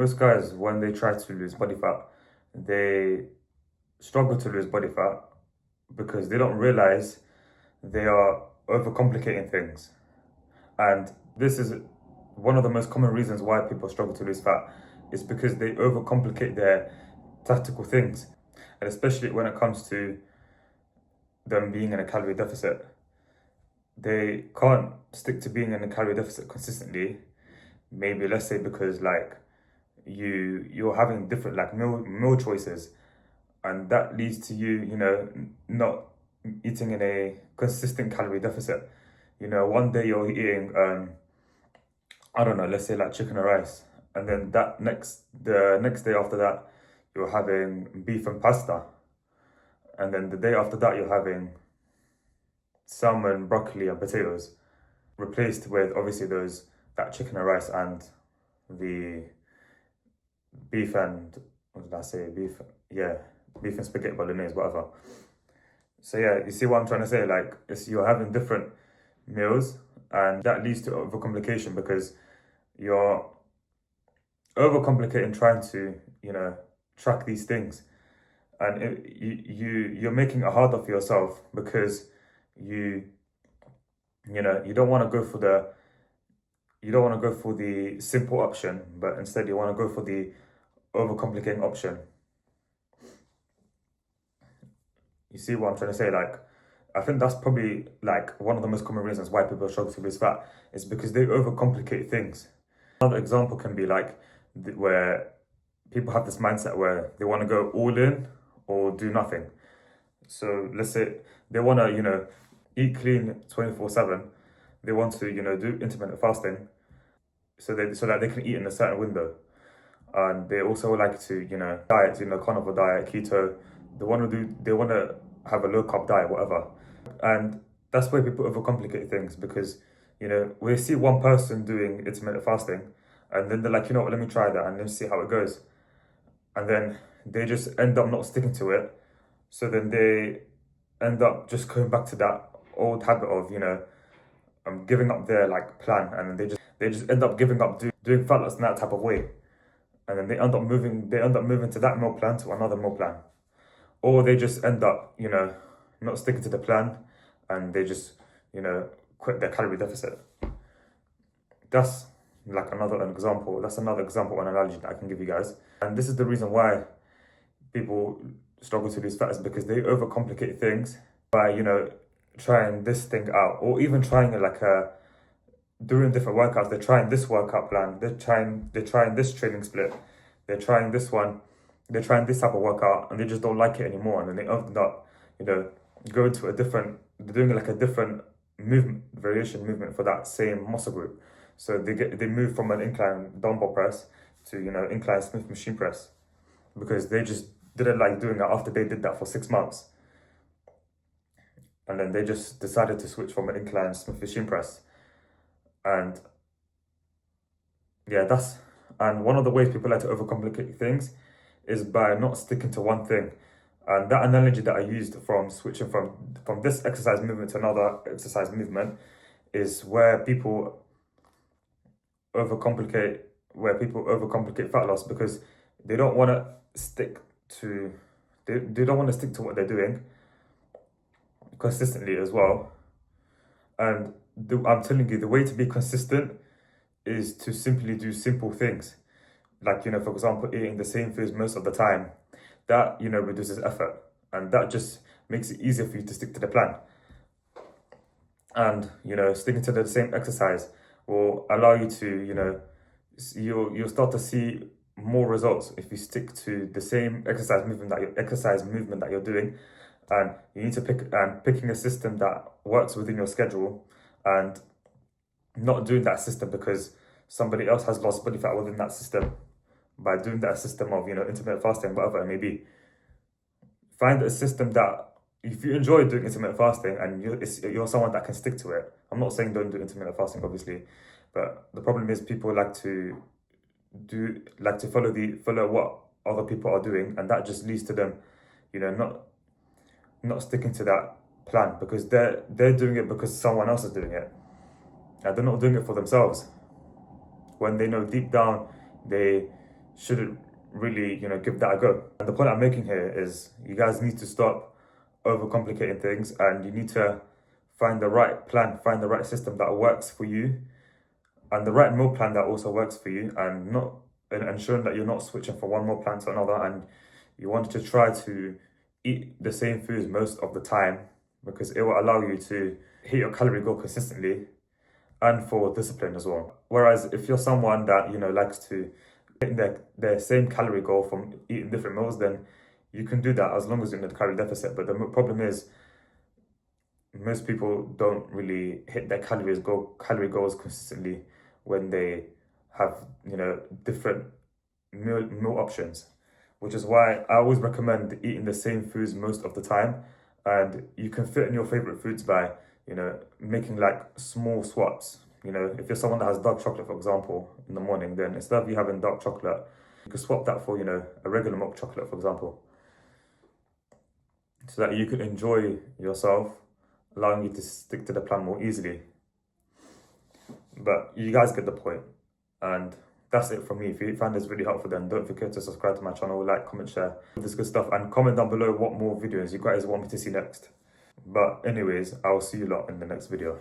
Most guys, when they try to lose body fat, they struggle to lose body fat because they don't realize they are overcomplicating things. And this is one of the most common reasons why people struggle to lose fat is because they overcomplicate their tactical things. And especially when it comes to them being in a calorie deficit, they can't stick to being in a calorie deficit consistently. Maybe let's say because like you're having different like meal choices, and that leads to not eating in a consistent calorie deficit. One day you're eating I don't know, let's say like chicken or rice, and then the next day after that you're having beef and pasta, and then the day after that you're having salmon, broccoli, and potatoes, replaced with obviously those that chicken and rice and the beef and what did I say? Beef and spaghetti bolognese, whatever. So yeah, you see what I'm trying to say? Like you're having different meals, and that leads to overcomplication because you're overcomplicating trying to track these things, and you're making it harder for yourself because you you don't want to go for the simple option, but instead you want to go for the overcomplicating option. You see what I'm trying to say? Like, I think that's probably like one of the most common reasons why people struggle to lose fat is because they overcomplicate things. Another example can be like where people have this mindset where they want to go all in or do nothing. So let's say they want to, eat clean 24/7. They want to, do intermittent fasting so that they can eat in a certain window. And they also like to, diet, carnivore diet, keto. They want to have a low carb diet, whatever. And that's where people overcomplicate things because, we see one person doing intermittent fasting and then they're like, let me try that and then see how it goes. And then they just end up not sticking to it. So then they end up just going back to that old habit of, giving up their like plan, and they just end up giving up doing fat loss in that type of way. And then they end up moving to that meal plan to another meal plan. Or they just end up, not sticking to the plan and they just, quit their calorie deficit. That's like another example. That's another example, an analogy that I can give you guys. And this is the reason why people struggle to lose fat is because they overcomplicate things by, trying this thing out, or even trying it like doing different workouts. They're trying this workout plan. They're trying this training split. They're trying this one. They're trying this type of workout, and they just don't like it anymore. And then they end up, going to they're doing like a different variation movement for that same muscle group. So they move from an incline dumbbell press to incline Smith machine press because they just didn't like doing that after they did that for 6 months. And then they just decided to switch from an incline Smith machine press. And yeah, and one of the ways people like to overcomplicate things is by not sticking to one thing. And that analogy that I used from switching from this exercise movement to another exercise movement is where people overcomplicate fat loss because they don't want to stick to they don't want to stick to what they're doing consistently as well. And I'm telling you, the way to be consistent is to simply do simple things. Like, for example, eating the same foods most of the time. That, reduces effort. And that just makes it easier for you to stick to the plan. And, sticking to the same exercise will allow you to, you'll start to see more results if you stick to the same exercise movement that you're doing. And you need to picking a system that works within your schedule and not doing that system because somebody else has lost body fat within that system by doing that system of, intermittent fasting, whatever it may be. Find a system that, if you enjoy doing intermittent fasting and you're someone that can stick to it. I'm not saying don't do intermittent fasting, obviously, but the problem is people like to follow what other people are doing, and that just leads to them, not sticking to that plan because they're doing it because someone else is doing it. And they're not doing it for themselves. When they know deep down they shouldn't really, give that a go. And the point I'm making here is you guys need to stop overcomplicating things, and you need to find the right plan, find the right system that works for you, and the right meal plan that also works for you, and not and ensuring that you're not switching from one meal plan to another, and you want to try to eat the same foods most of the time, because it will allow you to hit your calorie goal consistently and for discipline as well. Whereas if you're someone that likes to hit their same calorie goal from eating different meals, then you can do that as long as you're in the calorie deficit. But the problem is most people don't really hit their calorie goals consistently when they have different meal options, which is why I always recommend eating the same foods most of the time. And you can fit in your favorite foods by making like small swaps. If you're someone that has dark chocolate, for example, in the morning, then instead of you having dark chocolate, you can swap that for a regular milk chocolate, for example, so that you can enjoy yourself, allowing you to stick to the plan more easily. But you guys get the point. And that's it from me. If you found this really helpful, then don't forget to subscribe to my channel, like, comment, share this good stuff, and comment down below what more videos you guys want me to see next. But anyways, I'll see you lot in the next video.